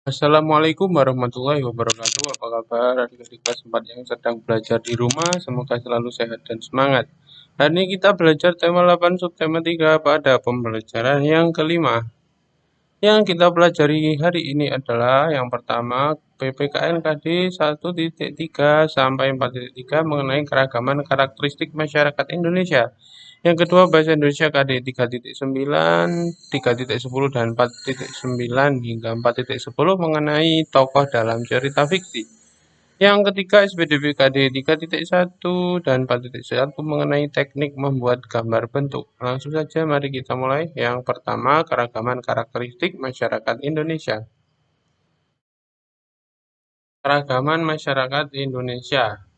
Assalamualaikum warahmatullahi wabarakatuh. Apa kabar adik-adik kelas 4 yang sedang belajar di rumah? Semoga selalu sehat dan semangat. Hari ini kita belajar tema 8 subtema 3 pada pembelajaran yang kelima. Yang kita pelajari hari ini adalah yang pertama PPKN KD 1.3 sampai 4.3 mengenai keragaman karakteristik masyarakat Indonesia. Yang kedua Bahasa Indonesia KD 3.9, 3.10 dan 4.9 hingga 4.10 mengenai tokoh dalam cerita fiksi. Yang ketiga SPDB KD 3.1 dan 4.1 mengenai teknik membuat gambar bentuk. Langsung saja mari kita mulai. Yang pertama keragaman karakteristik masyarakat Indonesia. Keragaman masyarakat Indonesia.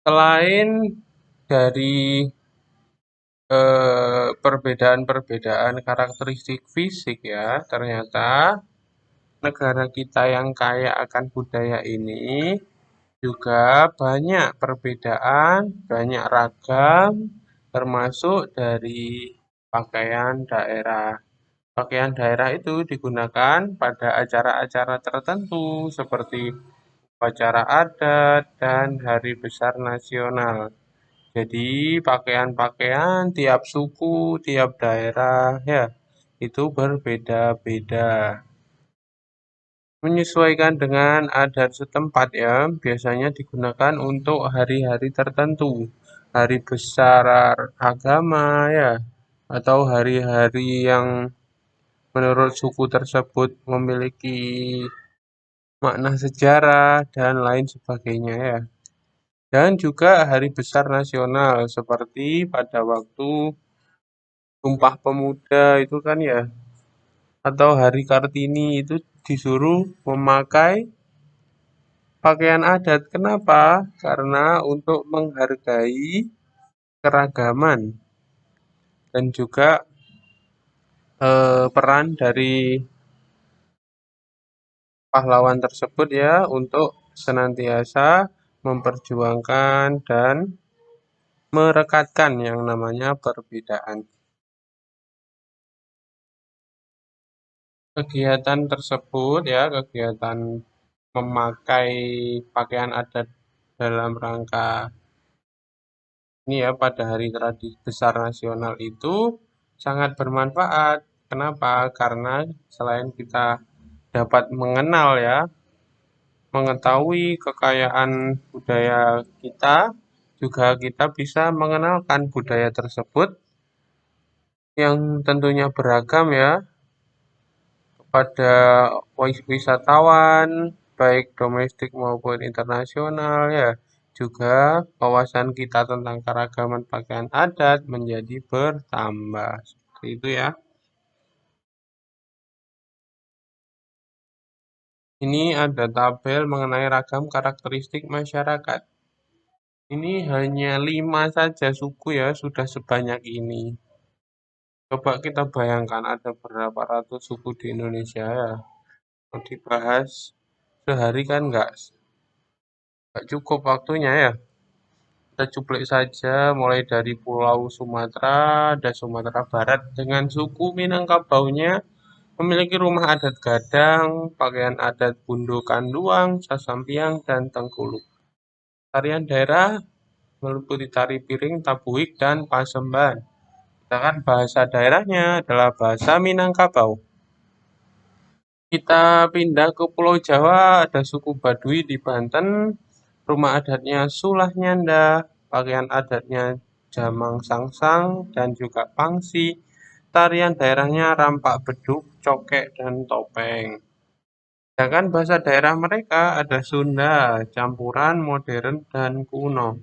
Selain dari perbedaan-perbedaan karakteristik fisik ya, ternyata negara kita yang kaya akan budaya ini juga banyak perbedaan, banyak ragam, termasuk dari pakaian daerah. Pakaian daerah itu digunakan pada acara-acara tertentu seperti upacara adat dan hari besar nasional. Jadi pakaian-pakaian tiap suku, tiap daerah ya itu berbeda-beda. Menyesuaikan dengan adat setempat ya, biasanya digunakan untuk hari-hari tertentu. Hari besar agama ya, atau hari-hari yang menurut suku tersebut memiliki makna sejarah dan lain sebagainya ya. Dan juga hari besar nasional seperti pada waktu Sumpah Pemuda itu kan ya, atau Hari Kartini itu disuruh memakai pakaian adat. Kenapa? Karena untuk menghargai keragaman dan juga peran dari pahlawan tersebut ya untuk senantiasa memperjuangkan dan merekatkan yang namanya perbedaan. Kegiatan tersebut ya, kegiatan memakai pakaian adat dalam rangka ini ya pada hari tradisi besar nasional itu sangat bermanfaat. Kenapa? Karena selain kita dapat mengenal ya, mengetahui kekayaan budaya kita, juga kita bisa mengenalkan budaya tersebut yang tentunya beragam ya kepada wisatawan baik domestik maupun internasional ya. Juga wawasan kita tentang keragaman pakaian adat menjadi bertambah. Seperti itu ya. Ini ada tabel mengenai ragam karakteristik masyarakat. Ini hanya 5 saja suku ya, sudah sebanyak ini. Coba kita bayangkan ada berapa ratus suku di Indonesia ya. Kalau dibahas sehari kan nggak cukup waktunya ya. Kita cuplik saja mulai dari Pulau Sumatera, ada Sumatera Barat dengan suku Minangkabaunya memiliki rumah adat Gadang, pakaian adat Bundo Kanduang, Sasampiang, dan Tengkuluk. Tarian daerah meliputi tari piring, tabuik, dan pasemban. Sedangkan bahasa daerahnya adalah bahasa Minangkabau. Kita pindah ke Pulau Jawa, ada suku Baduy di Banten, rumah adatnya Sulah Nyanda, pakaian adatnya Jamang Sangsang, dan juga Pangsi. Tarian daerahnya Rampak Beduk, Cokek, dan Topeng. Sedangkan bahasa daerah mereka ada Sunda, campuran modern dan kuno.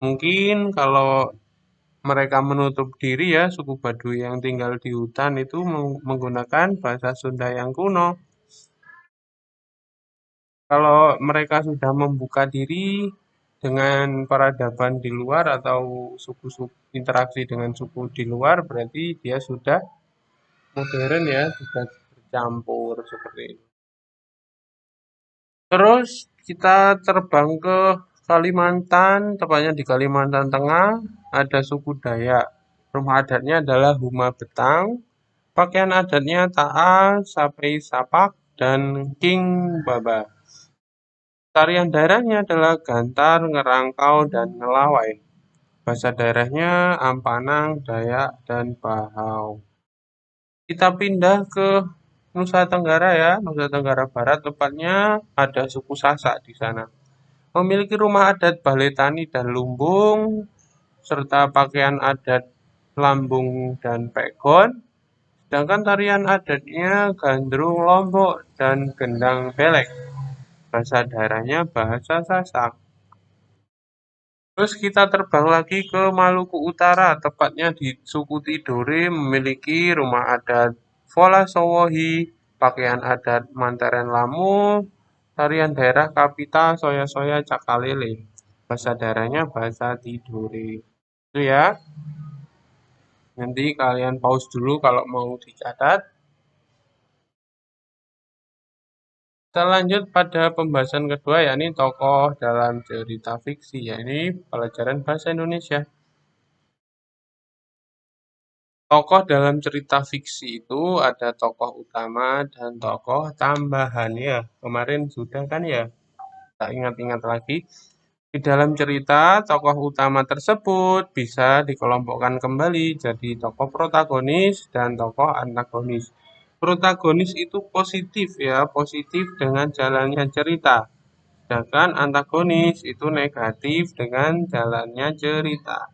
Mungkin kalau mereka menutup diri ya, suku Baduy yang tinggal di hutan itu menggunakan bahasa Sunda yang kuno. Kalau mereka sudah membuka diri dengan peradaban di luar atau suku-suku interaksi dengan suku di luar, berarti dia sudah modern ya, sudah bercampur seperti itu. Terus kita terbang ke Kalimantan, tepatnya di Kalimantan Tengah, ada suku Dayak. Rumah adatnya adalah Huma Betang, Pakaian adatnya Ta'a, Sapai Sapak, dan King Baba. Tarian daerahnya adalah Gantar, Ngerangkau, dan Ngelawai. Bahasa daerahnya Ampanang, Dayak, dan Bahau. Kita pindah ke Nusa Tenggara ya, Nusa Tenggara Barat, tepatnya ada suku Sasak di sana. Memiliki rumah adat Balai Tani dan Lumbung, serta pakaian adat Lambung dan Pegon. Sedangkan tarian adatnya Gandrung Lombok dan Gendang Belek. Bahasa daerahnya bahasa Sasak. Terus kita terbang lagi ke Maluku Utara, tepatnya di suku Tidore memiliki rumah adat Volasowohi, pakaian adat Manteren Lamu, tarian daerah Kapita, Soya-soya, Cakalele. Bahasa daerahnya bahasa Tidore. Itu ya. Nanti kalian pause dulu kalau mau dicatat. Kita lanjut pada pembahasan kedua, yakni tokoh dalam cerita fiksi, yakni pelajaran bahasa Indonesia. Tokoh dalam cerita fiksi itu ada tokoh utama dan tokoh tambahan ya. Kemarin sudah kan ya, tak ingat-ingat lagi. Di dalam cerita, tokoh utama tersebut bisa dikelompokkan kembali jadi tokoh protagonis dan tokoh antagonis. Protagonis itu positif ya, positif dengan jalannya cerita. Sedangkan antagonis itu negatif dengan jalannya cerita.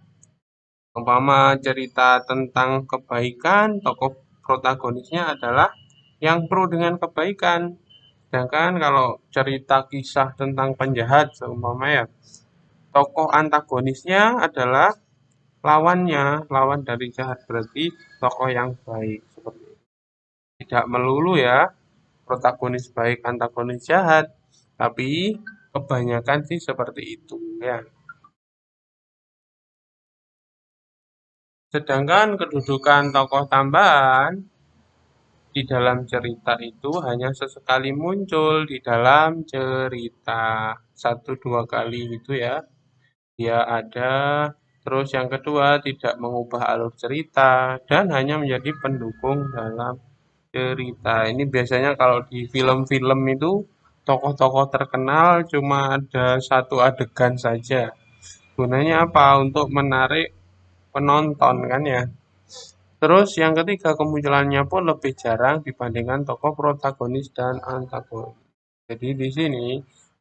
Umpama cerita tentang kebaikan, tokoh protagonisnya adalah yang pro dengan kebaikan. Sedangkan kalau cerita kisah tentang penjahat, seumpama ya, tokoh antagonisnya adalah lawannya, lawan dari jahat berarti tokoh yang baik. Seperti itu. Tidak melulu ya, protagonis baik, antagonis jahat, tapi kebanyakan sih seperti itu ya. Sedangkan kedudukan tokoh tambahan di dalam cerita itu hanya sesekali muncul di dalam cerita. Satu dua kali itu ya. Dia ada. Terus yang kedua tidak mengubah alur cerita dan hanya menjadi pendukung dalam cerita. Ini biasanya kalau di film-film itu tokoh-tokoh terkenal cuma ada satu adegan saja. Gunanya apa? Untuk menarik penonton kan ya. Terus yang ketiga, kemunculannya pun lebih jarang dibandingkan tokoh protagonis dan antagonis. Jadi di sini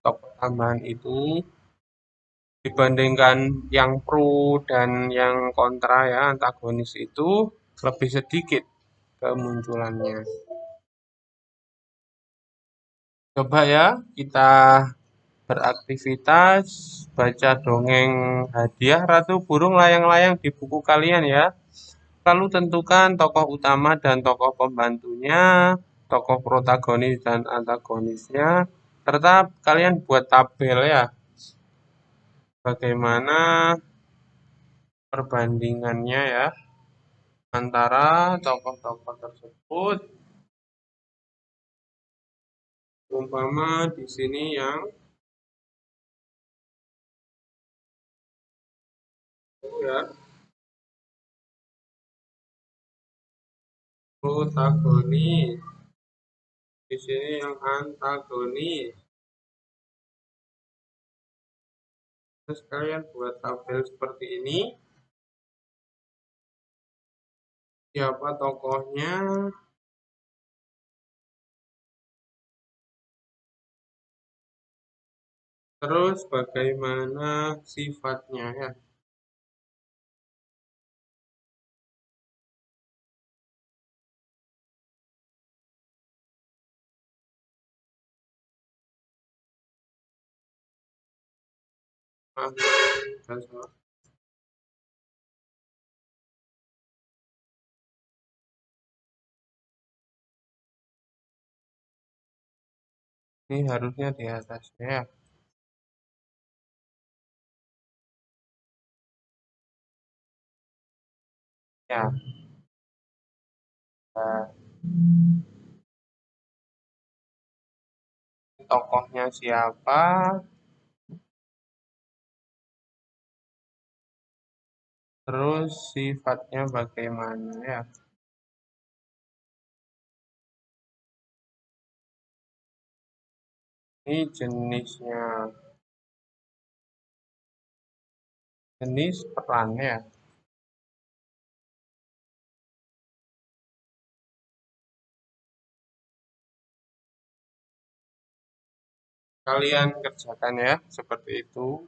tokoh tambahan itu dibandingkan yang pro dan yang kontra ya, antagonis itu lebih sedikit kemunculannya. Coba ya kita beraktivitas baca dongeng hadiah Ratu Burung Layang-Layang di buku kalian ya. Lalu tentukan tokoh utama dan tokoh pembantunya, tokoh protagonis dan antagonisnya, serta kalian buat tabel ya, bagaimana perbandingannya ya antara tokoh-tokoh tersebut. Umpama di sini yang ya protagonis, di sini yang antagonis. Terus kalian buat tabel seperti ini, siapa tokohnya, terus bagaimana sifatnya ya. Ah, dan ini harusnya di atasnya ya. Ya, nah, tokohnya siapa, terus sifatnya bagaimana ya. Ini jenisnya. Jenis perannya. Kalian kerjakan ya, seperti itu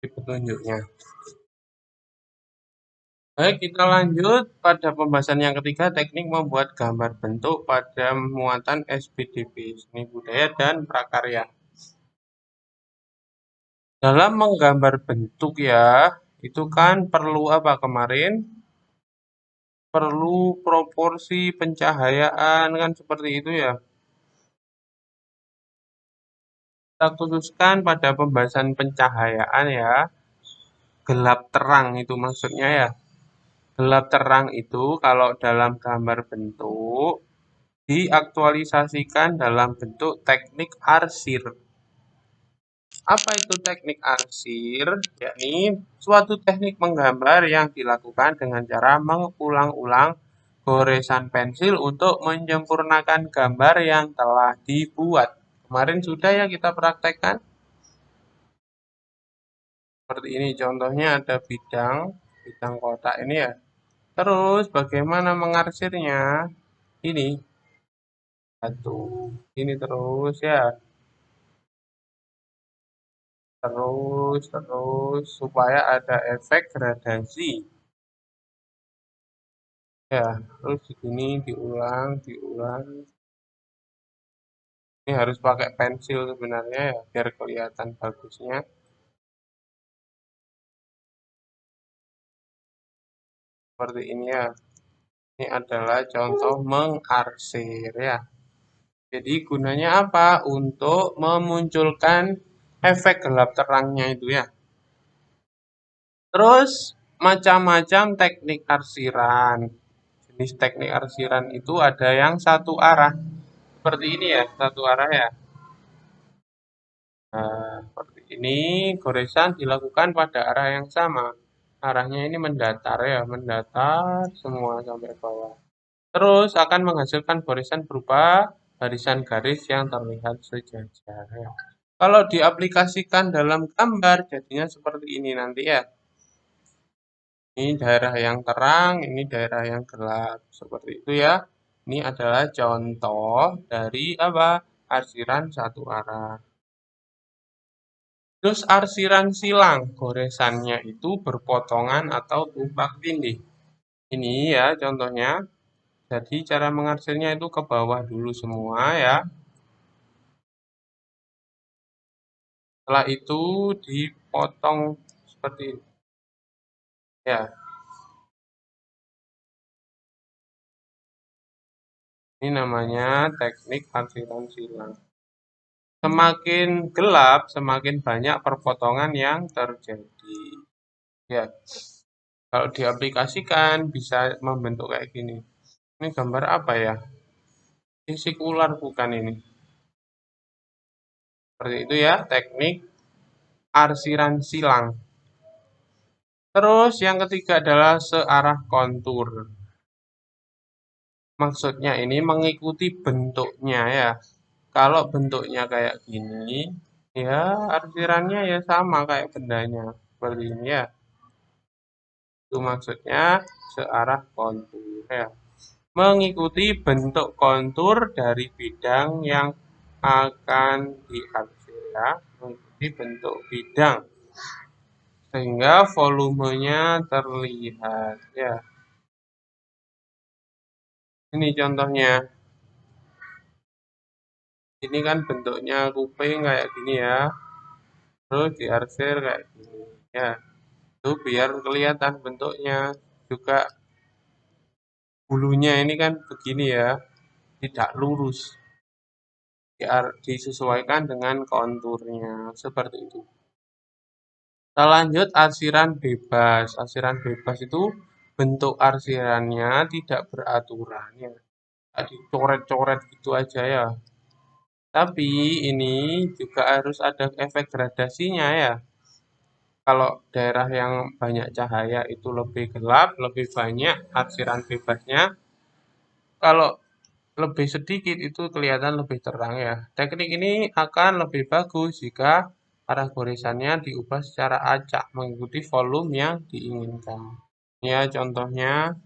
di petunjuknya. Baik, kita lanjut pada pembahasan yang ketiga, teknik membuat gambar bentuk pada muatan SPDP, seni budaya dan prakarya. Dalam menggambar bentuk ya, itu kan perlu apa kemarin? Perlu proporsi pencahayaan kan seperti itu ya. Kita khususkan pada pembahasan pencahayaan ya. Gelap terang itu maksudnya ya. Gelap terang itu kalau dalam gambar bentuk diaktualisasikan dalam bentuk teknik arsir. Apa itu teknik arsir? Yakni suatu teknik menggambar yang dilakukan dengan cara mengulang-ulang goresan pensil untuk menyempurnakan gambar yang telah dibuat. Kemarin sudah ya kita praktekkan. Seperti ini contohnya ada bidang kotak ini ya. Terus bagaimana mengarsirnya? Ini satu, ini terus ya. Terus supaya ada efek gradasi. Ya, terus di sini diulang. Ini harus pakai pensil sebenarnya ya, biar kelihatan bagusnya. Seperti ini ya. Ini adalah contoh mengarsir ya. Jadi gunanya apa? Untuk memunculkan efek gelap terangnya itu ya. Terus macam-macam teknik arsiran. Jenis teknik arsiran itu ada yang satu arah. Seperti ini ya, satu arah ya. Nah, seperti ini goresan dilakukan pada arah yang sama. Arahnya ini mendatar ya, mendatar semua sampai bawah. Terus akan menghasilkan goresan berupa barisan garis yang terlihat sejajar ya. Kalau diaplikasikan dalam gambar jadinya seperti ini nanti ya. Ini daerah yang terang, ini daerah yang gelap. Seperti itu ya. Ini adalah contoh dari apa? Arsiran satu arah. Terus arsiran silang, goresannya itu berpotongan atau tumpang tindih. Ini ya contohnya. Jadi cara mengarsirnya itu ke bawah dulu semua ya. Setelah itu dipotong seperti ini. Ya, ini namanya teknik arsiran silang. Semakin gelap, semakin banyak perpotongan yang terjadi. Ya, kalau diaplikasikan bisa membentuk kayak gini. Ini gambar apa ya? Sisikular bukan ini. Seperti itu ya, teknik arsiran silang. Terus yang ketiga adalah searah kontur. Maksudnya ini mengikuti bentuknya ya. Kalau bentuknya kayak gini, ya arsirannya ya sama kayak bendanya. Seperti ini ya. Itu maksudnya searah kontur ya. Mengikuti bentuk kontur dari bidang yang akan diarsir ya. Mengikuti bentuk bidang sehingga volumenya terlihat ya. Ini contohnya. Ini kan bentuknya kuping kayak gini ya. Terus diarsir kayak gini ya. Itu biar kelihatan bentuknya. Juga bulunya ini kan begini ya, tidak lurus. Disesuaikan dengan konturnya seperti itu. Kita lanjut arsiran bebas. Arsiran bebas itu bentuk arsirannya tidak beraturan ya. Dicoret-coret gitu aja ya. Tapi ini juga harus ada efek gradasinya ya. Kalau daerah yang banyak cahaya itu lebih gelap, lebih banyak arsiran bebasnya. Kalau lebih sedikit itu kelihatan lebih terang ya. Teknik ini akan lebih bagus jika arah gorisannya diubah secara acak mengikuti volume yang diinginkan. Ya, contohnya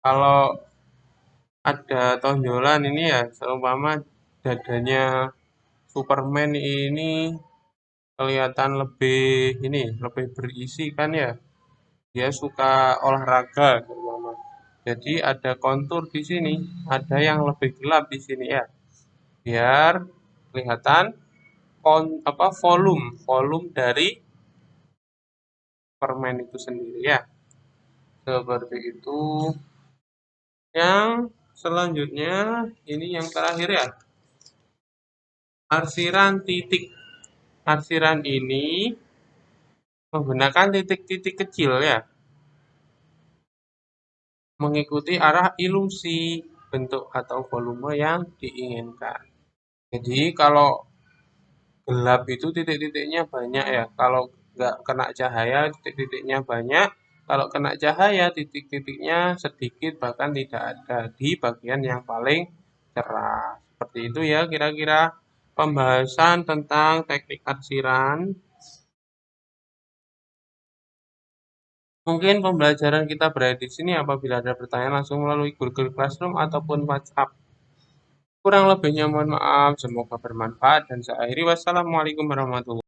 kalau ada tonjolan ini ya, seumpama dadanya Superman ini kelihatan lebih berisi kan ya. Dia suka olahraga seumpama. Jadi ada kontur di sini, ada yang lebih gelap di sini ya. Biar kelihatan volume dari permen itu sendiri ya. Seperti itu. Yang selanjutnya ini yang terakhir ya. Arsiran titik. Arsiran ini menggunakan titik-titik kecil ya, mengikuti arah ilusi bentuk atau volume yang diinginkan. Jadi kalau gelap itu titik-titiknya banyak ya. Kalau nggak kena cahaya titik-titiknya banyak. Kalau kena cahaya titik-titiknya sedikit bahkan tidak ada di bagian yang paling cerah. Seperti itu ya kira-kira pembahasan tentang teknik arsiran. Mungkin pembelajaran kita berakhir di sini. Apabila ada pertanyaan langsung melalui Google Classroom ataupun WhatsApp. Kurang lebihnya mohon maaf. Semoga bermanfaat dan saya akhiri. Wassalamualaikum warahmatullahi wabarakatuh.